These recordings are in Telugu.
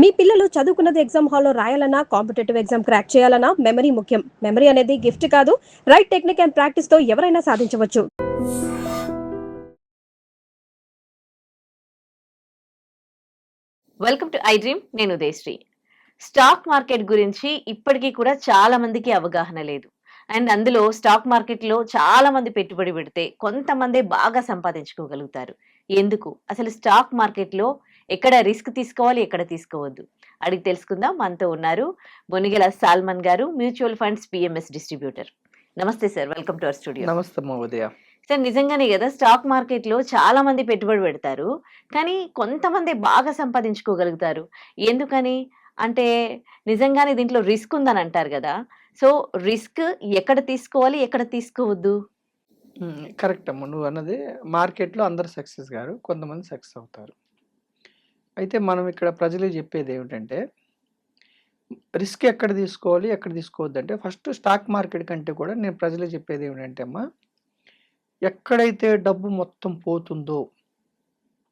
మీ పిల్లలు చదువుకున్నది ఎగ్జామ్ హాల్లో రాయాలన్నా, కాంపిటేటివ్ ఎగ్జామ్ క్రాక్ చేయాలన్నా మెమరీ ముఖ్యం. మెమరీ అనేది గిఫ్ట్ కాదు, రైట్ టెక్నిక్ అండ్ ప్రాక్టీస్‌తో ఎవరైనా సాధించవచ్చు. Welcome to I dream. నేను ఉదయశ్రీ. స్టాక్ మార్కెట్ గురించి ఇప్పటికీ కూడా చాలా మందికి అవగాహన లేదు. అండ్ అందులో స్టాక్ మార్కెట్‌లో చాలా మంది పెట్టుబడి పెడితే కొంతమందే బాగా సంపాదించుకోగలుగుతారు. ఎందుకు? అసలు స్టాక్ మార్కెట్‌లో ఎక్కడ రిస్క్ తీసుకోవాలి, ఎక్కడ తీసుకోవద్దు? అడిగి తెలుసుకుందాం. మనతో ఉన్నారు బొనిగెల సాల్మన్ గారు, మ్యూచువల్ ఫండ్స్ పిఎంఎస్ డిస్ట్రిబ్యూటర్. నమస్తే sir. Welcome to our studio. నమస్తే ఉదయ. సార్, నిజంగానే కదా స్టాక్ మార్కెట్‌లో చాలా మంది పెట్టుబడి పెడతారు. కానీ కొంతమంది బాగా సంపాదించుకోగలుగుతారు. ఎందుకని? అంటే నిజంగానే దీంట్లో రిస్క్ ఉందని అంటారు గదా! సో, రిస్క్ ఎక్కడ తీసుకోవాలి? ఎక్కడ తీసుకోవద్దు? కరెక్ట్ అమ్మ. నువ్వన్నది మార్కెట్‌లో అందరూ సక్సెస్ గారు. కొంతమంది సక్సెస్ అవుతారు. అయితే మనం ఇక్కడ ప్రజలకు చెప్పేదేమిటంటే, రిస్క్ ఎక్కడ తీసుకోవాలి, ఎక్కడ తీసుకోవద్దంటే ఫస్ట్ స్టాక్ మార్కెట్ కంటే కూడా నేను ప్రజలకు చెప్పేదేమిటంటే అమ్మ, ఎక్కడైతే డబ్బు మొత్తం పోతుందో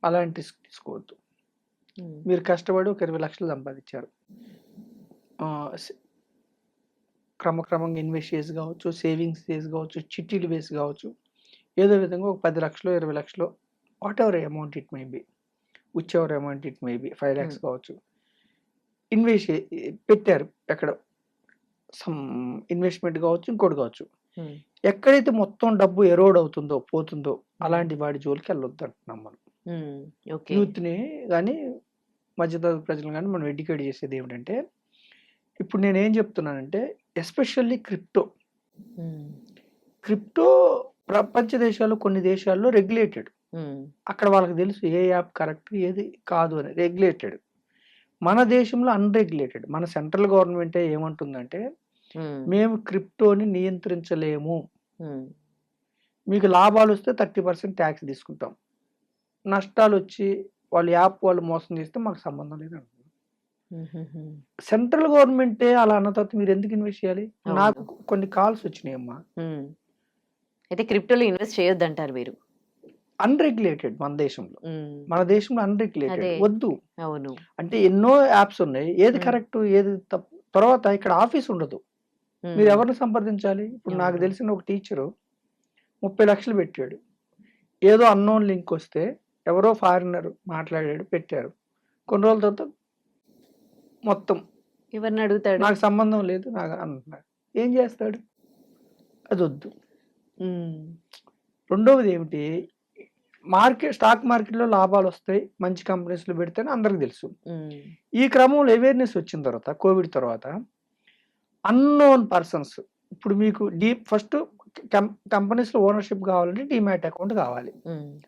అలాంటి రిస్క్ తీసుకోవద్దు. మీరు కష్టపడి ఒక 20,00,000 సంపాదించారు. క్రమక్రమంగా ఇన్వెస్ట్ చేసి కావచ్చు, సేవింగ్స్ చేసి కావచ్చు, చిట్టీలు వేసి కావచ్చు, ఏదో విధంగా ఒక 10,00,000 20,00,000 whatever amount it may be, which ever amount it may be 5,00,000 కావచ్చు, ఇన్వెస్ట్ పెట్టారు. ఎక్కడ సమ్ ఇన్వెస్ట్మెంట్ కావచ్చు, ఇంకోటి కావచ్చు. ఎక్కడైతే మొత్తం డబ్బు ఎరోడ్ అవుతుందో, పోతుందో అలాంటి వాడి జోలికి వెళ్ళొద్దు అంటున్నాం మనం. యూత్ని కానీ మధ్యతరగతి ప్రజలు కానీ మనం ఎడ్యుకేట్ చేసేది ఏమిటంటే, ఇప్పుడు నేనేం చెప్తున్నానంటే ఎస్పెషల్లీ క్రిప్టో ప్రపంచ దేశాల్లో కొన్ని దేశాల్లో రెగ్యులేటెడ్. అక్కడ వాళ్ళకి తెలుసు ఏ యాప్ కరెక్ట్ ఏది కాదు అని. రెగ్యులేటెడ్. మన దేశంలో అన్రెగ్యులేటెడ్. మన సెంట్రల్ గవర్నమెంటే ఏమంటుందంటే, మేము క్రిప్టోని నియంత్రించలేము, మీకు లాభాలు వస్తే 30% ట్యాక్స్ తీసుకుంటాం, నష్టాలు వచ్చి వాళ్ళ యాప్ వాళ్ళు మోసం చేస్తే మాకు సంబంధం లేదు అంటున్నారు. సెంట్రల్ గవర్నమెంటే అలా అన్న తర్వాత మీరు ఎందుకు ఇన్వెస్ట్ చేయాలి? నాకు కొన్ని కాల్స్ వచ్చినాయి అమ్మా. అయితే క్రిప్టోలో ఇన్వెస్ట్ చేయొద్దు అంటారు మీరు? అన్రెగ్యులేటెడ్ మన దేశంలో అన్రెగ్యులేటెడ్ వద్దు. అవును. అంటే ఎన్నో యాప్స్ ఉన్నాయి, ఏది కరెక్ట్ ఏది తప్పు. తర్వాత ఇక్కడ ఆఫీస్ ఉండదు, మీరు ఎవరిని సంప్రదించాలి? ఇప్పుడు నాకు తెలిసిన ఒక టీచరు 30,00,000 పెట్టాడు. ఏదో అన్నోన్ లింక్ వస్తే ఎవరో ఫారినర్ మాట్లాడాడు, పెట్టారు. కొన్ని రోజుల తర్వాత మొత్తం ఎవరిని అడుగుతాడు? నాకు సంబంధం లేదు నాకు అంటున్నాడు. ఏం చేస్తాడు? అది వద్దు. రెండవది ఏమిటి, స్టాక్ మార్కెట్లో లాభాలు వస్తాయి, మంచి కంపెనీస్లో పెడితేనే అందరికి తెలుసు. ఈ క్రమంలో అవేర్నెస్ వచ్చిన తర్వాత, కోవిడ్ తర్వాత అన్నోన్ పర్సన్స్, ఇప్పుడు మీకు ఫస్ట్ కంపెనీస్లో ఓనర్షిప్ కావాలంటే డీమ్యాట్ అకౌంట్ కావాలి.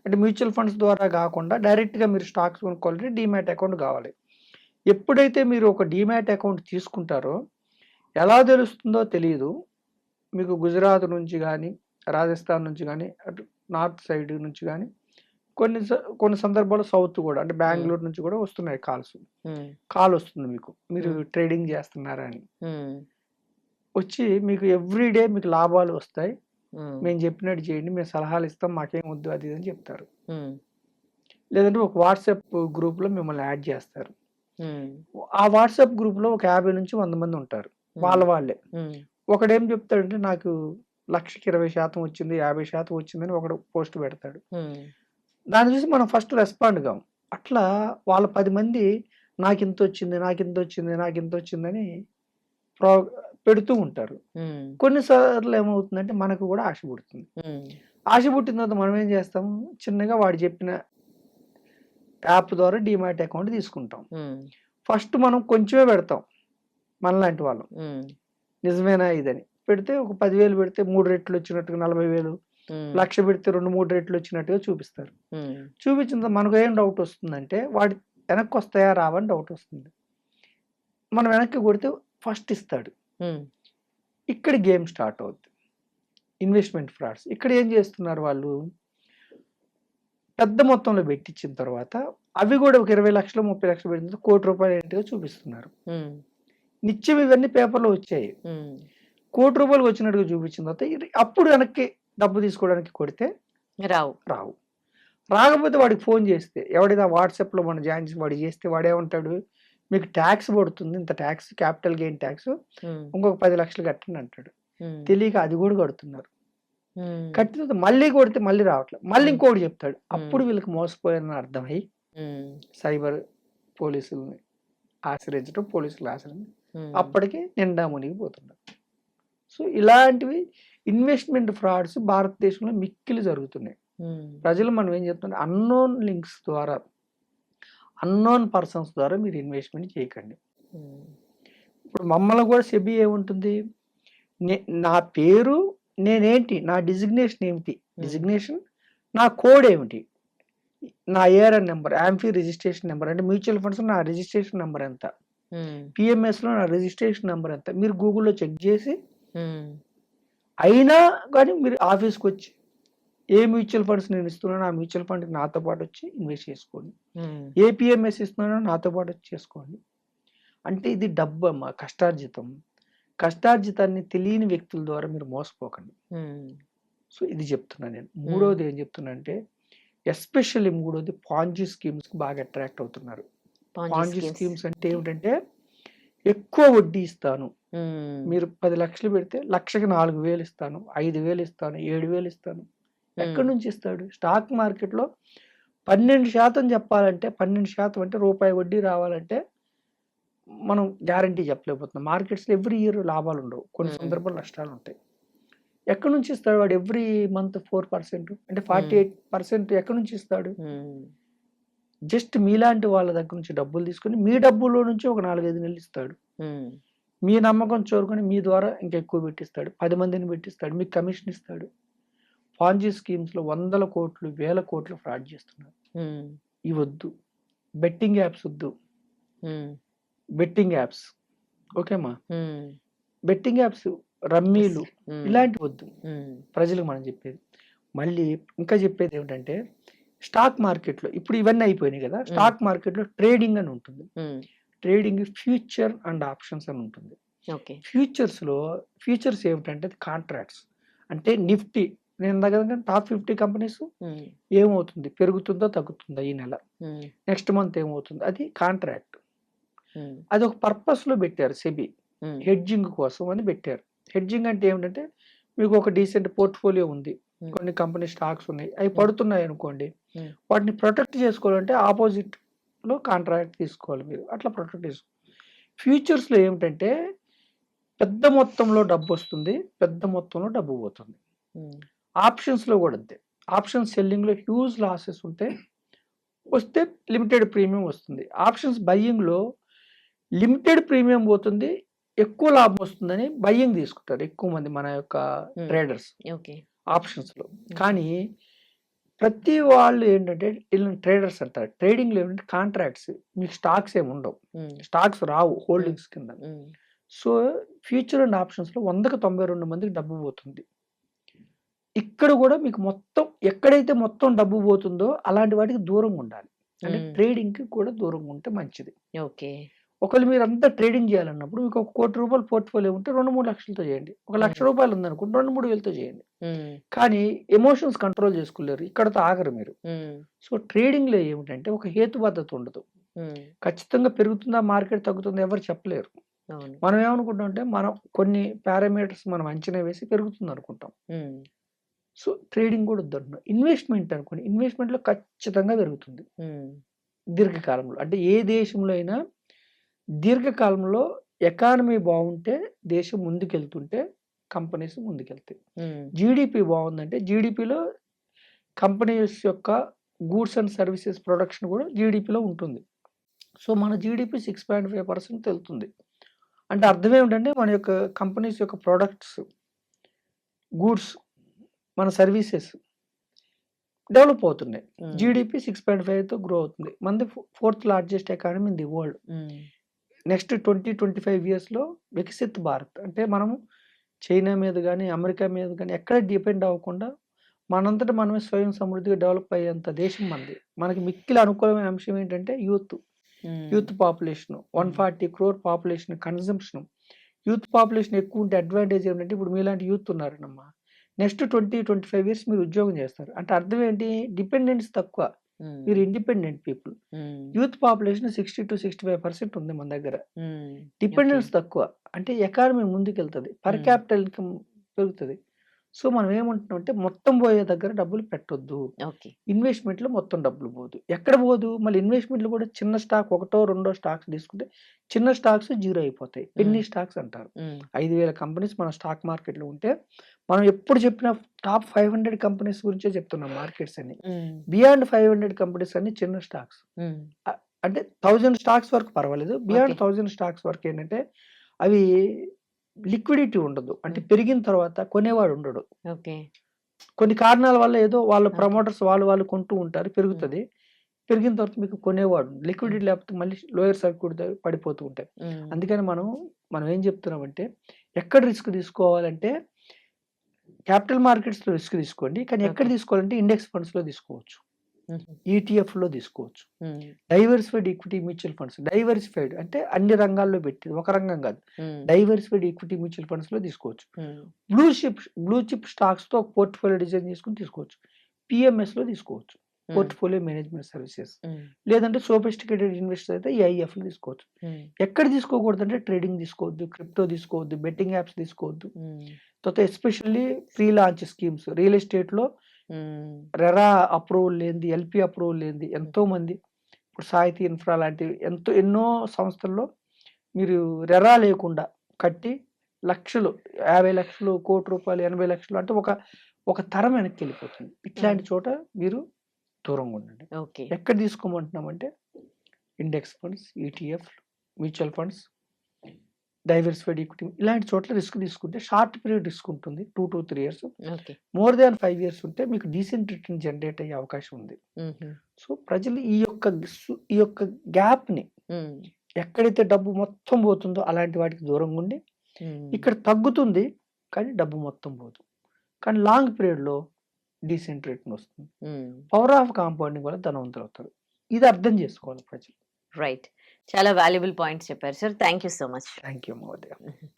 అంటే మ్యూచువల్ ఫండ్స్ ద్వారా కాకుండా డైరెక్ట్గా మీరు స్టాక్స్ కొనుక్కోవాలంటే డీమ్యాట్ అకౌంట్ కావాలి. ఎప్పుడైతే మీరు ఒక డీమ్యాట్ అకౌంట్ తీసుకుంటారో ఎలా తెలుస్తుందో తెలియదు. మీకు గుజరాత్ నుంచి కానీ, రాజస్థాన్ నుంచి కానీ, అటు నార్త్ సైడ్ నుంచి కానీ, కొన్ని సందర్భాల్లో సౌత్ కూడా, అంటే బెంగళూరు నుంచి కూడా వస్తున్నాయి కాల్ వస్తుంది మీకు, మీరు ట్రేడింగ్ చేస్తున్నారా అని. వచ్చి మీకు ఎవ్రీడే మీకు లాభాలు వస్తాయి, మేము చెప్పినట్టు చేయండి, మేము సలహాలు ఇస్తాం, మాకేం వద్దు అది అని చెప్తారు. లేదంటే ఒక వాట్సాప్ గ్రూప్లో మిమ్మల్ని యాడ్ చేస్తారు. ఆ వాట్సాప్ గ్రూప్లో ఒక 50 నుంచి 100 మంది ఉంటారు, వాళ్ళే. ఒకడేం చెప్తాడంటే నాకు 1,00,000కి 20% వచ్చింది, 50% వచ్చిందని ఒకడు పోస్ట్ పెడతాడు. దాన్ని చూసి మనం ఫస్ట్ రెస్పాండ్ కాం. అట్లా వాళ్ళ 10 మంది నాకు ఇంత వచ్చిందని పెడుతూ ఉంటారు. కొన్నిసార్లు ఏమవుతుందంటే మనకు కూడా ఆశ పుడుతుంది. ఆశ పుట్టిన తర్వాత మనం ఏం చేస్తాం, చిన్నగా వాడు చెప్పిన యాప్ ద్వారా డీమ్యాట్ అకౌంట్ తీసుకుంటాం. ఫస్ట్ మనం కొంచెమే పెడతాం, మనలాంటి వాళ్ళం. నిజమేనా ఇదని పెడితే ఒక 10,000 పెడితే 3 రెట్లు వచ్చినట్టుగా 40,000, 1,00,000 పెడితే 2-3 రెట్లు వచ్చినట్టుగా చూపిస్తారు. చూపించిన మనకు ఏం డౌట్ వస్తుందంటే, వాడి వెనక్కి వస్తాయా రావని డౌట్ వస్తుంది. మనం వెనక్కి కొడితే ఫస్ట్ ఇస్తాడు. ఇక్కడ గేమ్ స్టార్ట్ అవుతుంది, ఇన్వెస్ట్మెంట్ ఫ్రాడ్స్. ఇక్కడ ఏం చేస్తున్నారు వాళ్ళు, పెద్ద మొత్తంలో పెట్టించిన తర్వాత అవి కూడా ఒక 20,00,000 30,00,000 పెట్టిన ₹1 కోటి ఏంటిగా చూపిస్తున్నారు. నిత్యం ఇవన్నీ పేపర్లో వచ్చాయి. ₹1 కోటి వచ్చినట్టుగా చూపించిన తర్వాత అప్పుడు వెనక్కి డబ్బు తీసుకోవడానికి కొడితే రావు. రాకపోతే వాడికి ఫోన్ చేస్తే, ఎవడైనా వాట్సాప్లో మనం జాయిన్ చేసి వాడు చేస్తే వాడేమంటాడు, మీకు ట్యాక్స్ పడుతుంది, ఇంత ట్యాక్స్, క్యాపిటల్ గెయిన్ ట్యాక్స్ ఉమ్, ఇంకొక 10 లక్షలు కట్టండి అంటాడు. ఉమ్, తెలియక అది కూడా కడుతున్నారు. ఉమ్, కట్టిన తర్వాత మళ్ళీ కొడితే మళ్ళీ రావట్లేదు, మళ్ళీ ఉమ్, ఇంకోటి చెప్తాడు. ఉమ్, అప్పుడు వీళ్ళకి మోసపోయారని అర్థమై ఉమ్, సైబర్ పోలీసుల్ని ఆశ్రయించడం, పోలీసులు ఆశ్రయించడం, ఉమ్, అప్పటికి నిండా మునిగిపోతున్నారు. సో ఇలాంటివి ఇన్వెస్ట్మెంట్ ఫ్రాడ్స్ భారతదేశంలో మిక్కిలి జరుగుతున్నాయి. ఉమ్, ప్రజలు మనం ఏం చెప్తున్నాం, అన్నోన్ లింక్స్ ద్వారా, అన్నోన్ పర్సన్స్ ద్వారా మీరు ఇన్వెస్ట్మెంట్ చేయకండి. ఉమ్, ఇప్పుడు మమ్మల్ని కూడా సెబీ ఏముంటుంది, నా పేరు నేనేంటి, నా డిజిగ్నేషన్ ఏమిటి, డిజిగ్నేషన్ నా కోడ్ ఏమిటి, నా ARN number, amphi registration number, అంటే మ్యూచువల్ ఫండ్స్ నా రిజిస్ట్రేషన్ నెంబర్ ఎంత, ఉమ్, పిఎంఎస్లో నా రిజిస్ట్రేషన్ నెంబర్ ఎంత, మీరు గూగుల్లో చెక్ చేసి, ఉమ్, అయినా కానీ మీరు ఆఫీస్కి వచ్చి ఏ మ్యూచువల్ ఫండ్స్ నేను ఇస్తున్నానో ఆ మ్యూచువల్ ఫండ్ నాతో పాటు వచ్చి ఇన్వెస్ట్ చేసుకోండి, ఉమ్, ఏ పిఎంఎస్ ఇస్తున్నానో నాతో పాటు వచ్చి చేసుకోండి. అంటే ఇది డబ్బు అమ్మా, కష్టార్జితం. కష్టార్జితాన్ని తెలియని వ్యక్తుల ద్వారా మీరు మోసపోకండి. ఉమ్, సో ఇది చెప్తున్నాను నేను. మూడోది ఏం చెప్తున్నా అంటే, ఎస్పెషల్లీ మూడోది పాంజీ స్కీమ్స్కి బాగా అట్రాక్ట్ అవుతున్నారు. పాంజీ స్కీమ్స్ అంటే ఏమిటంటే, ఎక్కువ వడ్డీ ఇస్తాను, ఉమ్, మీరు 10 లక్షలు పెడితే లక్షకి 4,000 ఇస్తాను, 5,000 ఇస్తాను, 7,000 ఇస్తాను. ఎక్కడి నుంచి ఇస్తాడు? స్టాక్ మార్కెట్లో 12% చెప్పాలంటే, 12% అంటే రూపాయి వడ్డీ రావాలంటే మనం గ్యారంటీ చెప్పలేకపోతున్నాం. మార్కెట్స్లో ఎవ్రీ ఇయర్ లాభాలు ఉండవు, కొన్ని సందర్భాలు నష్టాలు ఉంటాయి. ఎక్కడి నుంచి ఇస్తాడు వాడు? ఎవ్రీ మంత్ 4% అంటే 48% ఎక్కడి నుంచి ఇస్తాడు? ఉమ్, జస్ట్ మీలాంటి వాళ్ళ దగ్గర నుంచి డబ్బులు తీసుకొని, మీ డబ్బుల్లో నుంచి ఒక 4-5 నెలలు ఇస్తాడు. ఉమ్, మీ నమ్మకం చూరుకొని మీ ద్వారా ఇంకెక్కువ పెట్టిస్తాడు, 10 మందిని పెట్టిస్తాడు, మీకు కమిషన్ ఇస్తాడు. పాంజీ స్కీమ్స్లో 100 కోట్లు 1000 కోట్లు ఫ్రాడ్ చేస్తున్నారు. ఉమ్, ఇవి వద్దు. బెట్టింగ్ యాప్స్ వద్దు. ఉమ్, బెట్టింగ్ యాప్స్ ఓకేమా, ఉమ్, బెట్టింగ్ యాప్స్, రమ్మీలు, ఉమ్, ఇలాంటివి వద్దు. ఉమ్, ప్రజలకు మనం చెప్పేది. మళ్ళీ ఇంకా చెప్పేది ఏమిటంటే, స్టాక్ మార్కెట్లో ఇప్పుడు ఇవన్నీ అయిపోయినాయి కదా, స్టాక్ మార్కెట్లో ట్రేడింగ్ అని ఉంటుంది. ఉమ్, ట్రేడింగ్ ఫ్యూచర్ అండ్ ఆప్షన్స్ అని ఉంటుంది. ఓకే, ఫ్యూచర్స్ ఏమిటంటే కాంట్రాక్ట్స్. అంటే నిఫ్టీ, నేను దగ్గర టాప్ 50 కంపెనీస్ ఉమ్, ఏమవుతుంది, పెరుగుతుందో తగ్గుతుందో ఈ నెల, ఉమ్, నెక్స్ట్ మంత్ ఏమవుతుంది, అది కాంట్రాక్ట్. ఉమ్, అది ఒక పర్పస్లో పెట్టారు సెబీ, ఉమ్, హెడ్జింగ్ కోసం అని పెట్టారు. హెడ్జింగ్ అంటే ఏమిటంటే, మీకు ఒక డీసెంట్ పోర్ట్ఫోలియో ఉంది, కొన్ని కంపెనీ స్టాక్స్ ఉన్నాయి, అవి పడుతున్నాయి అనుకోండి, వాటిని ప్రొటెక్ట్ చేసుకోవాలంటే ఆపోజిట్లో కాంట్రాక్ట్ తీసుకోవాలి మీరు, అట్లా ప్రొటెక్ట్ చేసుకోవాలి. ఫ్యూచర్స్లో ఏమిటంటే, పెద్ద మొత్తంలో డబ్బు వస్తుంది, పెద్ద మొత్తంలో డబ్బు పోతుంది. ఉమ్, ఆప్షన్స్లో కూడా అంతే. ఆప్షన్ సెల్లింగ్లో హ్యూజ్ లాసెస్ వస్తే లిమిటెడ్ ప్రీమియం వస్తుంది. ఆప్షన్స్ బయ్యింగ్లో లిమిటెడ్ ప్రీమియం పోతుంది, ఎక్కువ లాభం వస్తుందని బయ్యింగ్ తీసుకుంటారు ఎక్కువ మంది మన యొక్క ట్రేడర్స్ ఓకే, ఆప్షన్స్లో. కానీ ప్రతి వాళ్ళు ఏంటంటే, వీళ్ళని ట్రేడర్స్ అంటారు. ట్రేడింగ్లో ఏంటంటే కాంట్రాక్ట్స్, మీకు స్టాక్స్ ఏమి ఉండవు, ఉమ్, స్టాక్స్ రావు హోల్డింగ్స్ కింద. ఉమ్, సో ఫ్యూచర్ అండ్ ఆప్షన్స్లో 100కి 92 మందికి డబ్బు పోతుంది. ఇక్కడ కూడా మీకు మొత్తం ఎక్కడైతే మొత్తం డబ్బు పోతుందో అలాంటి వాటికి దూరంగా ఉండాలి. అంటే ట్రేడింగ్కి కూడా దూరంగా ఉంటే మంచిది. ఓకే, ఒకవేళ మీరు అంతా ట్రేడింగ్ చేయాలన్నప్పుడు మీకు ఒక ₹1,00,00,000 పోర్ట్ఫోలియో ఉంటే 2-3 లక్షలతో చేయండి. ఒక ₹1,00,000 ఉందనుకోండి 2-3 వేలతో చేయండి. ఉమ్, కానీ ఎమోషన్స్ కంట్రోల్ చేసుకోలేరు, ఇక్కడతో ఆగరు మీరు. ఉమ్, సో ట్రేడింగ్లో ఏమిటంటే ఒక హేతుబద్ధత ఉండదు. ఉమ్, ఖచ్చితంగా పెరుగుతుందా మార్కెట్ తగ్గుతుందా ఎవరు చెప్పలేరు. అవును, మనం ఏమనుకుంటాం అంటే, మనం కొన్ని పారామీటర్స్ మనం అంచనా వేసి పెరుగుతుంది అనుకుంటాం. ఉమ్, సో ట్రేడింగ్ కూడా వద్దంటున్నాం. ఇన్వెస్ట్మెంట్ అనుకోండి, ఇన్వెస్ట్మెంట్లో ఖచ్చితంగా పెరుగుతుంది ఉమ్, దీర్ఘకాలంలో. అంటే ఏ దేశంలో అయినా దీర్ఘకాలంలో ఎకానమీ బాగుంటే దేశం ముందుకెళ్తుంటే కంపెనీస్ ముందుకెళ్తాయి. ఉమ్, జీడిపి బాగుందంటే జీడిపిలో కంపెనీస్ యొక్క గూడ్స్ అండ్ సర్వీసెస్ ప్రొడక్షన్ కూడా జీడిపిలో ఉంటుంది. సో మన జీడిపి 6.5% వెళ్తుంది. అంటే అర్థం ఏమిటంటే, మన యొక్క కంపెనీస్ యొక్క ప్రొడక్ట్స్, గూడ్స్, మన సర్వీసెస్ డెవలప్ అవుతున్నాయి. ఉమ్, జీడిపి 6.5తో గ్రో అవుతుంది. మనది 4th largest economy in the world. Um, next 20-25 ఇయర్స్లో వికసిత్ భారత్ అంటే మనము చైనా మీద కానీ అమెరికా మీద కానీ ఎక్కడ డిపెండ్ అవ్వకుండా మనంతటా మనమే స్వయం సమృద్ధిగా డెవలప్ అయ్యేంత దేశం మనది. మనకి మిక్కిలి అనుకూలమైన అంశం ఏంటంటే youth population, 140 crore population consumption. Youth population ఎక్కువ ఉంటే అడ్వాంటేజ్ ఏంటంటే, ఇప్పుడు మీలాంటి యూత్ ఉన్నారనమ్మా, నెక్స్ట్ 20-25 ఇయర్స్ మీరు ఉద్యోగం చేస్తారు. అంటే అర్థం ఏంటి, డిపెండెన్స్ తక్కువ, మీరు independent people. Youth population 60 to 65% ఉంది మన దగ్గర. డిపెండెన్స్ తక్కువ. అంటే ఎకానమీ ముందుకెళ్తది. పర్ క్యాపిటల్ ఇన్కమ్ పెరుగుతది. సో మనం ఏమంటున్నామంటే మొత్తం పోయే దగ్గర డబ్బులు పెట్టొద్దు. ఇన్వెస్ట్మెంట్ లో మొత్తం డబ్బులు పోదు. ఎక్కడ పోదు? మళ్ళీ ఇన్వెస్ట్మెంట్ లో కూడా చిన్న స్టాక్ 1, 2 స్టాక్స్ తీసుకుంటే చిన్న స్టాక్స్ జీరో అయిపోతాయి. పెన్నీ స్టాక్స్ అంటారు. 5,000 కంపెనీస్ మన స్టాక్ మార్కెట్ లో ఉంటే మనం ఎప్పుడు చెప్పిన టాప్ 500 కంపెనీస్ గురించే చెప్తున్నాం. మార్కెట్స్ అన్ని బియాండ్ 500 కంపెనీస్ అన్ని చిన్న స్టాక్స్. అంటే 1000 స్టాక్స్ వరకు పర్వాలేదు. బియాండ్ 1000 స్టాక్స్ వరకు ఏంటంటే అవి లిక్విడిటీ ఉండదు. అంటే పెరిగిన తర్వాత కొనేవాడు ఉండడు. కొన్ని కారణాల వల్ల ఏదో వాళ్ళ ప్రమోటర్స్ వాళ్ళు కొంటూ ఉంటారు, పెరుగుతుంది. పెరిగిన తర్వాత మీకు కొనేవాడు లిక్విడిటీ లేకపోతే మళ్ళీ లోయర్ సర్క్యూట్ పడిపోతూ ఉంటాయి. అందుకని మనం ఏం చెప్తున్నామంటే ఎక్కడ రిస్క్ తీసుకోవాలంటే క్యాపిటల్ మార్కెట్స్ లో రిస్క్ తీసుకోండి. కానీ ఎక్కడ తీసుకోవాలంటే ఇండెక్స్ ఫండ్స్ లో తీసుకోవచ్చు, ఈటీఎఫ్ లో తీసుకోవచ్చు. Diversified equity mutual funds, diversified అంటే అన్ని రంగాల్లో పెట్టింది, ఒక రంగం కాదు. డైవర్సిఫైడ్ ఈక్విటీ మ్యూచువల్ ఫండ్స్ లో తీసుకోవచ్చు. బ్లూ చిప్ స్టాక్స్ తో పోర్ట్ఫోలియో డిజైన్ చేసుకుని తీసుకోవచ్చు. పిఎంఎస్ లో తీసుకోవచ్చు, పోర్ట్ఫోలియో మేనేజ్మెంట్ సర్వీసెస్. లేదంటే సోఫిస్టికేటెడ్ ఇన్వెస్టర్స్ అయితే ఈఐఎఫ్ లో తీసుకోవచ్చు. ఎక్కడ తీసుకోకూడదు అంటే ట్రేడింగ్ తీసుకోవద్దు, క్రిప్టో తీసుకోవద్దు, బెట్టింగ్ యాప్స్ తీసుకోవద్దు. తర్వాత especially pre launch schemes, real estate లో రెరా అప్రూవల్ లేనిది, ఎల్పి అప్రూవల్ లేనిది ఎంతో మంది, ఇప్పుడు సాహితీ ఇన్ఫ్రా లాంటివి ఎన్నో సంస్థల్లో మీరు రెరా లేకుండా కట్టి లక్షలు, 50 లక్షలు, కోటి రూపాయలు, 80 లక్షలు అంటే ఒక తరం వెనక్కి వెళ్ళిపోతుంది. ఇట్లాంటి చోట మీరు దూరంగా ఉండండి. ఎక్కడ తీసుకోమంటున్నామంటే index funds, ETF, mutual funds, diversified equity ఇలాంటి చోట్ల రిస్క్ తీసుకుంటే షార్ట్ పీరియడ్ రిస్క్ ఉంటుంది. 2 to 3 years. More than 5 years ఉంటే మీకు డీసెంట్ రిటర్న్ జనరేట్ అయ్యే అవకాశం ఉంది. సో ప్రజలు ఈ యొక్క గ్యాప్ ని, ఎక్కడైతే డబ్బు మొత్తం పోతుందో అలాంటి వాటికి దూరంగా ఉండి, ఇక్కడ తగ్గుతుంది కానీ డబ్బు మొత్తం పోదు, కానీ లాంగ్ పీరియడ్ లో డీసెంట్ రిటర్న్ వస్తుంది. పవర్ ఆఫ్ కాంపౌండింగ్ వల్ల ధనవంతులు అవుతారు. ఇది అర్థం చేసుకోవాలి ప్రజలు. రైట్, చాలా వాల్యుబుల్ పాయింట్స్ చెప్పారు sir. Thank you so much. Thank you మహోదయ.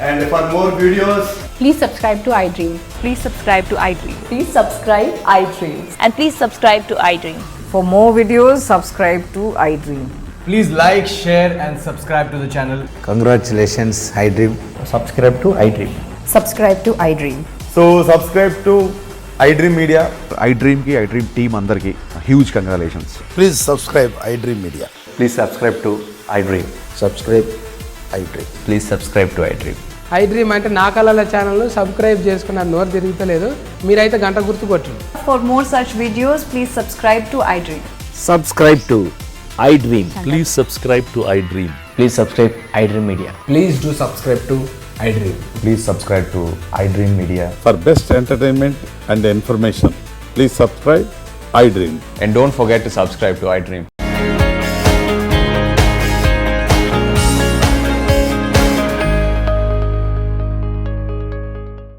And for more videos, Please subscribe to iDream. Please subscribe to iDream. Please subscribe iDream. And please subscribe to iDream. For more videos, subscribe to iDream. please like, share and subscribe to the channel. Congratulations, iDream. Subscribe to iDream. Subscribe to iDream. So subscribe to iDream Media. iDream team andarki huge congratulations. Please subscribe iDream Media. Please subscribe to iDream. Subscribe iDream. Please subscribe to iDream. iDream అంటే నా కళల ఛానల్ను సబ్స్క్రైబ్ చేసుకున్న నోరు తిరుగుతలేదు, మీరైతే గంట గుర్తు కొట్టండి. For more such videos, please subscribe to iDream. Subscribe to iDream. Please subscribe to iDream. Please subscribe iDream Media. Please do subscribe to iDream. Please subscribe to iDream Media. For best entertainment and information, please subscribe iDream. And don't forget to subscribe to iDream.